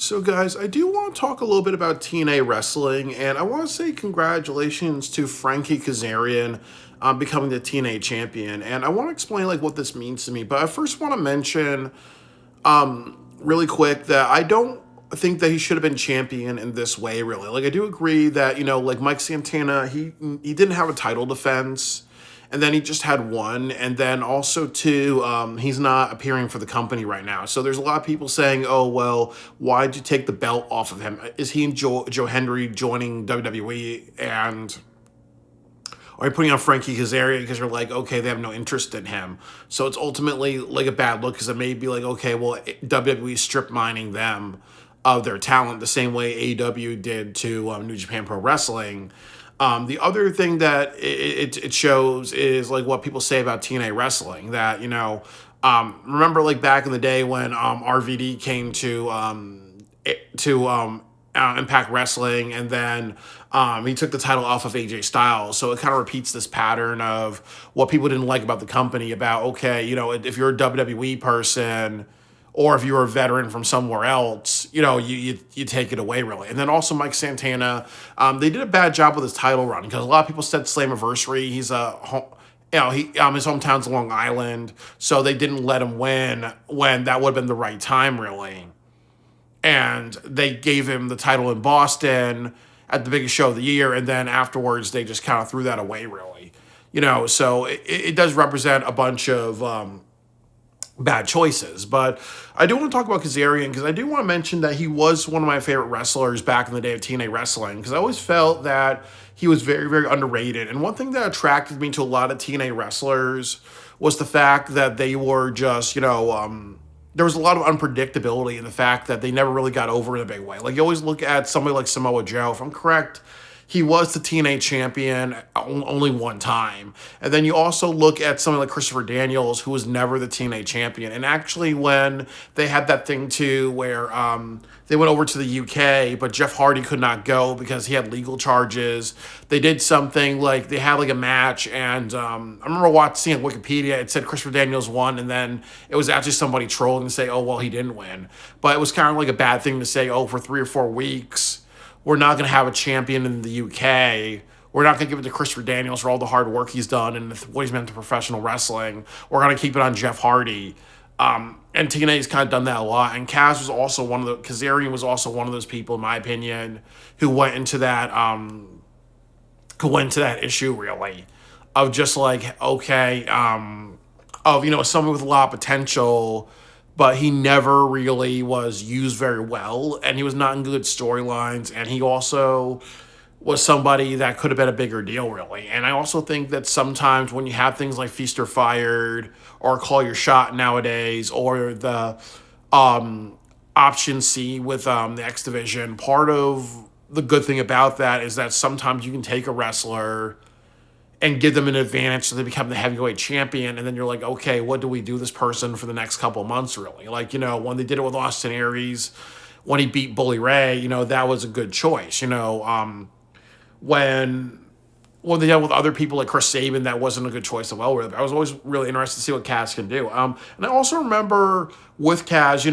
So, guys, I do want to talk a little bit about TNA wrestling, and I want to say congratulations to Frankie Kazarian becoming the TNA champion. And I want to explain what this means to me. But I first want to mention really quick that I don't think that he should have been champion in this way. Really, I do agree that Mike Santana, he didn't have a title defense. And then he just had one, and then also too, he's not appearing for the company right now. So there's a lot of people saying, "Oh well, why'd you take the belt off of him? Is he and Joe Hendry joining WWE, and are you putting on Frankie Kazarian because you're like, okay, they have no interest in him? So it's ultimately a bad look because it may be okay, well, WWE strip mining them of their talent the same way AEW did to New Japan Pro Wrestling." The other thing that it shows is what people say about TNA wrestling, that remember back in the day when RVD came to Impact Wrestling, and then he took the title off of AJ Styles. So it kind of repeats this pattern of what people didn't like about the company, about okay, if you're a WWE person, or if you're a veteran from somewhere else, you take it away, really. And then also Mike Santana, they did a bad job with his title run because a lot of people said Slammiversary. He's his hometown's Long Island, so they didn't let him win when that would have been the right time, really. And they gave him the title in Boston at the biggest show of the year, and then afterwards they just kind of threw that away, really. So it does represent a bunch of bad choices. But I do want to talk about Kazarian because I do want to mention that he was one of my favorite wrestlers back in the day of TNA wrestling, because I always felt that he was very, very underrated. And one thing that attracted me to a lot of TNA wrestlers was the fact that they were just, there was a lot of unpredictability in the fact that they never really got over in a big way. You always look at somebody like Samoa Joe, if I'm correct, he was the TNA champion only one time. And then you also look at somebody like Christopher Daniels, who was never the TNA champion. And actually, when they had that thing too, where they went over to the UK, but Jeff Hardy could not go because he had legal charges, they did something they had a match. And I remember seeing on Wikipedia, it said Christopher Daniels won, and then it was actually somebody trolling and say, oh, well, he didn't win. But it was kind of a bad thing to say, oh, for 3 or 4 weeks, we're not going to have a champion in the UK. We're not going to give it to Christopher Daniels for all the hard work he's done and what he's meant to professional wrestling. We're going to keep it on Jeff Hardy. And TNA's kind of done that a lot. And Kazarian was also one of those people, in my opinion, who went into that issue, really, of just okay, of someone with a lot of potential, but he never really was used very well, and he was not in good storylines, and he also was somebody that could have been a bigger deal, really. And I also think that sometimes when you have things like Feast or Fired or Call Your Shot nowadays, or the Option C with the X Division, part of the good thing about that is that sometimes you can take a wrestler and give them an advantage so they become the heavyweight champion, and then you're like, okay, what do we do this person for the next couple of months, really? When they did it with Austin Aries, when he beat Bully Ray, that was a good choice. When they did it with other people like Chris Sabin, that wasn't a good choice as well. I was always really interested to see what Kaz can do. And I also remember with Kaz,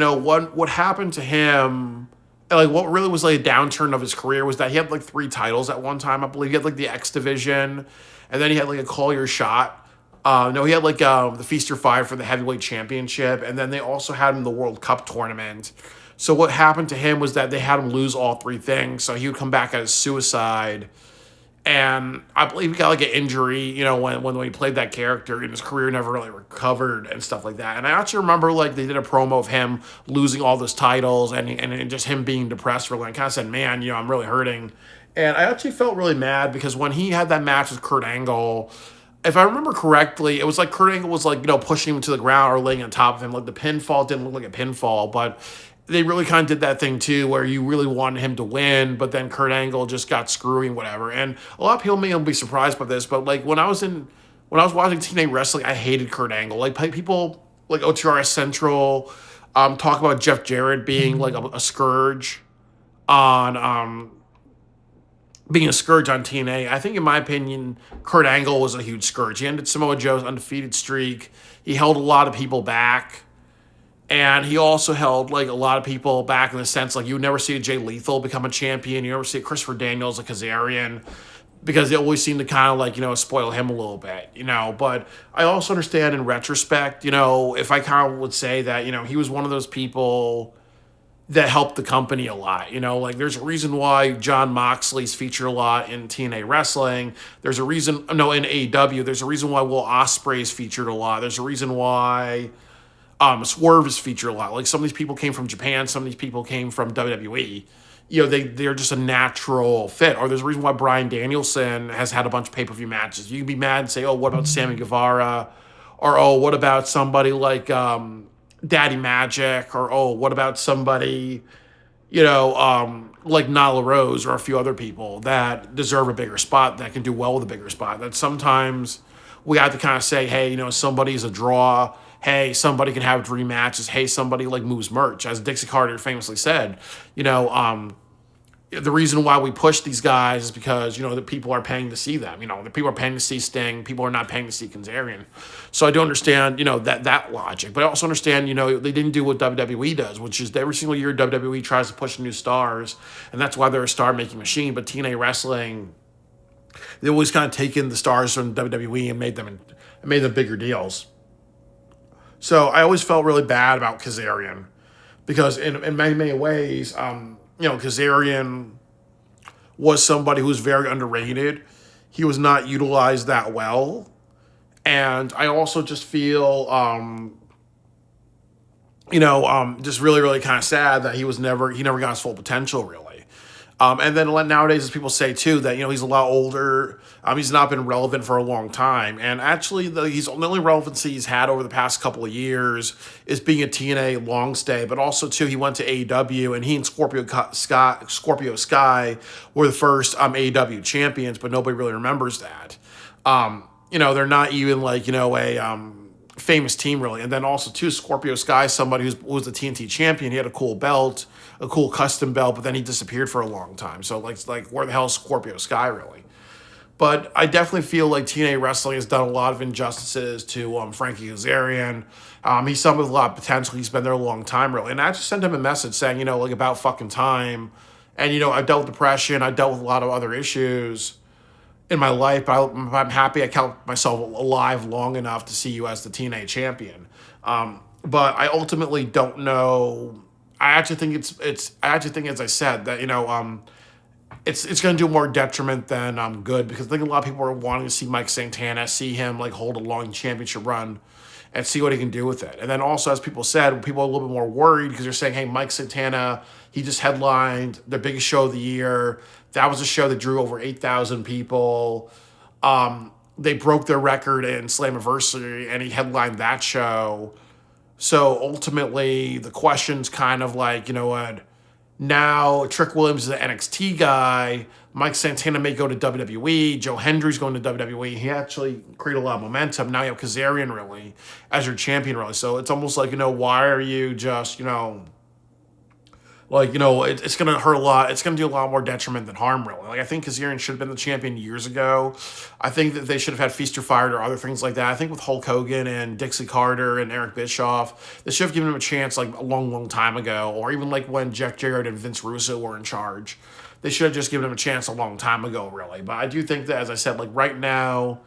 what happened to him, what really was a downturn of his career was that he had 3 titles at one time. I believe he had the X Division, and then he had a Call Your Shot. No, he had the Feast or Fired for the heavyweight championship, and then they also had him in the World Cup tournament. So what happened to him was that they had him lose all 3 things, so he would come back as Suicide. And I believe he got an injury, when he played that character, and his career never really recovered and stuff like that. And I actually remember they did a promo of him losing all those titles and just him being depressed for I kind of said, man, I'm really hurting. And I actually felt really mad because when he had that match with Kurt Angle, if I remember correctly, it was Kurt Angle was pushing him to the ground or laying on top of him. The pinfall didn't look like a pinfall, but they really kind of did that thing too, where you really wanted him to win, but then Kurt Angle just got screwy and whatever. And a lot of people may be surprised by this, but when I was watching TNA wrestling, I hated Kurt Angle. People OTRS Central talk about Jeff Jarrett being a scourge on being a scourge on TNA. I think, in my opinion, Kurt Angle was a huge scourge. He ended Samoa Joe's undefeated streak. He held a lot of people back. And he also held like a lot of people back in the sense like you would never see a Jay Lethal become a champion. You never see a Christopher Daniels, a Kazarian, because they always seem to kind of like, spoil him a little bit, But I also understand in retrospect, if I kind of would say that, he was one of those people that helped the company a lot. Like there's a reason why John Moxley's featured a lot in TNA wrestling. There's a reason, no, in AEW, there's a reason why Will Ospreay's featured a lot. There's a reason why Swerve is featured a lot. Like some of these people came from Japan, some of these people came from WWE. They're just a natural fit. Or there's a reason why Bryan Danielson has had a bunch of pay-per-view matches. You can be mad and say, oh, what about Sammy Guevara? Or, oh, what about somebody like Daddy Magic? Or, oh, what about somebody, like Nyla Rose or a few other people that deserve a bigger spot, that can do well with a bigger spot. That sometimes we have to kind of say, hey, somebody's a draw. Hey, somebody can have dream matches. Hey, somebody like moves merch. As Dixie Carter famously said, the reason why we push these guys is because, the people are paying to see them. The people are paying to see Sting. People are not paying to see Kazarian. So I do understand, that logic. But I also understand, they didn't do what WWE does, which is every single year WWE tries to push new stars. And that's why they're a star-making machine. But TNA Wrestling, they always kind of taken the stars from WWE and made them bigger deals. So I always felt really bad about Kazarian because in many, many ways, Kazarian was somebody who was very underrated. He was not utilized that well. And I also just feel, just really, really kind of sad that he never got his full potential, really. And then nowadays, as people say too, that he's a lot older. He's not been relevant for a long time, and actually, the only relevancy he's had over the past couple of years is being a TNA long stay. But also too, he went to AEW, and he and Scorpio Sky were the first AEW champions, but nobody really remembers that. They're not even like a famous team really. And then also too, Scorpio Sky, somebody who was the TNT champion. He had a cool belt, a cool custom belt, but then he disappeared for a long time. So like where the hell is Scorpio Sky really? But I definitely feel like TNA Wrestling has done a lot of injustices to Frankie Kazarian. He's someone with a lot of potential. He's been there a long time really. And I just sent him a message saying, like about fucking time. And I've dealt with depression. I dealt with a lot of other issues in my life, but I'm happy I kept myself alive long enough to see you as the TNA champion. But I ultimately don't know. I actually think as I said, that it's going to do more detriment than good, because I think a lot of people are wanting to see Mike Santana, see him like hold a long championship run, and see what he can do with it. And then also, as people said, people are a little bit more worried because they're saying, hey, Mike Santana, he just headlined the biggest show of the year. That was a show that drew over 8,000 people. They broke their record in Slammiversary, and he headlined that show. So ultimately, the question's kind of like, what? Now Trick Williams is an NXT guy. Mike Santana may go to WWE. Joe Hendry's going to WWE. He actually created a lot of momentum. Now you have Kazarian really as your champion really. So it's almost like, why are you just, it's going to hurt a lot. It's going to do a lot more detriment than harm, really. Like, I think Kazarian should have been the champion years ago. I think that they should have had Feast or Fired or other things like that. I think with Hulk Hogan and Dixie Carter and Eric Bischoff, they should have given him a chance like a long, long time ago. Or even like when Jeff Jarrett and Vince Russo were in charge. They should have just given him a chance a long time ago, really. But I do think that, as I said, like right now,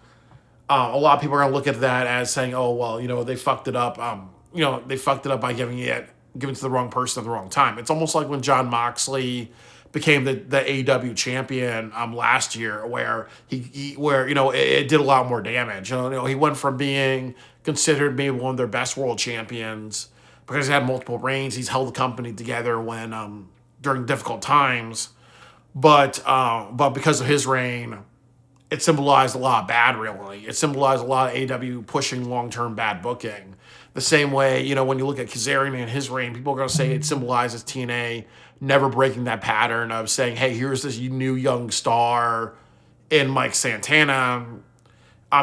a lot of people are going to look at that as saying, oh, well, they fucked it up. They fucked it up by giving it to the wrong person at the wrong time. It's almost like when John Moxley became the AEW champion last year, where it did a lot more damage. He went from being considered maybe one of their best world champions because he had multiple reigns. He's held the company together when during difficult times, but because of his reign, it symbolized a lot of bad, really. It symbolized a lot of AEW pushing long-term bad booking. The same way, when you look at Kazarian and his reign, people are going to say it symbolizes TNA never breaking that pattern of saying, hey, here's this new young star in Mike Santana.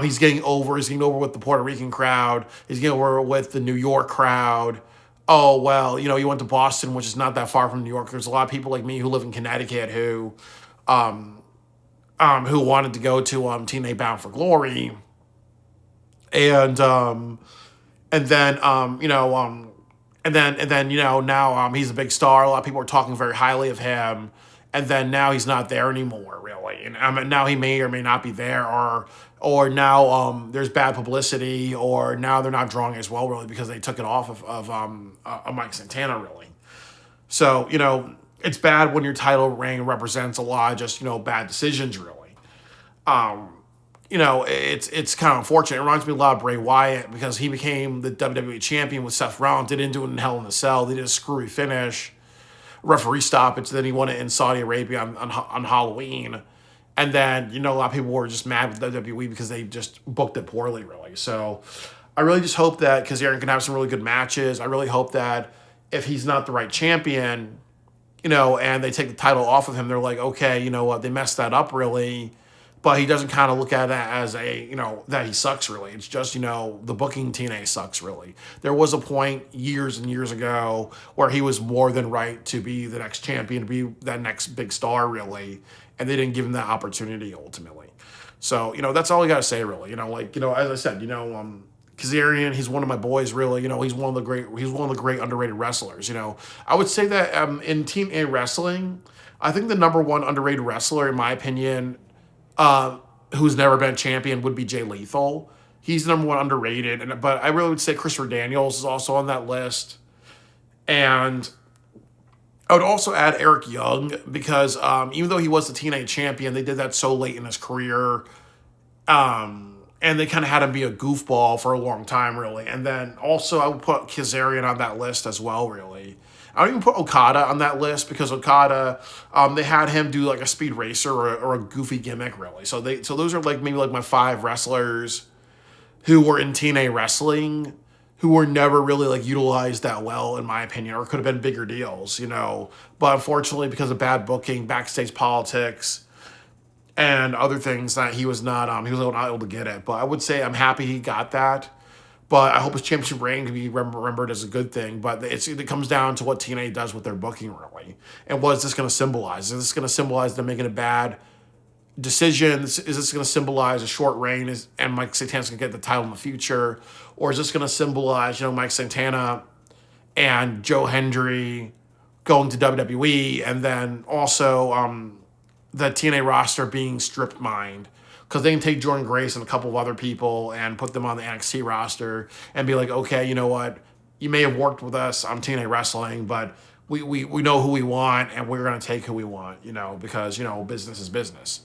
He's getting over with the Puerto Rican crowd. He's getting over with the New York crowd. Oh, well, he went to Boston, which is not that far from New York. There's a lot of people like me who live in Connecticut who wanted to go to TNA Bound for Glory. And then And then now he's a big star. A lot of people are talking very highly of him, and then now he's not there anymore, really. And now he may or may not be there, or now there's bad publicity, or now they're not drawing as well, really, because they took it off of Mike Santana, really. So it's bad when your title reign represents a lot of just bad decisions, really. It's kind of unfortunate. It reminds me a lot of Bray Wyatt because he became the WWE champion with Seth Rollins. They didn't do it in Hell in a Cell. They did a screwy finish, referee stoppage. Then he won it in Saudi Arabia on Halloween. And then, a lot of people were just mad with WWE because they just booked it poorly, really. So I really just hope that Kazarian can have some really good matches. I really hope that if he's not the right champion, and they take the title off of him, they're like, okay, you know what, they messed that up, really. But he doesn't kind of look at that as that he sucks, really. It's just, the booking TNA sucks, really. There was a point years and years ago where he was more than right to be the next champion, to be that next big star, really. And they didn't give him that opportunity, ultimately. So, that's all I got to say, really. As I said, Kazarian, he's one of my boys, really. He's one of the great underrated wrestlers. I would say that in TNA wrestling, I think the number one underrated wrestler, in my opinion, who's never been champion, would be Jay Lethal. He's number one underrated, but I really would say Christopher Daniels is also on that list. And I would also add Eric Young because even though he was the TNA champion, they did that so late in his career. And they kind of had him be a goofball for a long time, really. And then also I would put Kazarian on that list as well, really. I don't even put Okada on that list because Okada, they had him do like a speed racer or a goofy gimmick, really. So those are maybe my 5 wrestlers who were in TNA wrestling who were never really utilized that well, in my opinion, or could have been bigger deals, But unfortunately, because of bad booking, backstage politics, and other things, that he was not able to get it. But I would say I'm happy he got that. But I hope his championship reign can be remembered as a good thing. But it comes down to what TNA does with their booking, really. And what is this going to symbolize? Is this going to symbolize them making a bad decision? Is this going to symbolize a short reign and Mike Santana's going to get the title in the future? Or is this going to symbolize, Mike Santana and Joe Hendry going to WWE, and then also the TNA roster being stripped mined? Because they can take Jordan Grace and a couple of other people and put them on the NXT roster and be like, okay, you know what? You may have worked with us on TNA Wrestling, but we know who we want, and we're going to take who we want, because, business is business.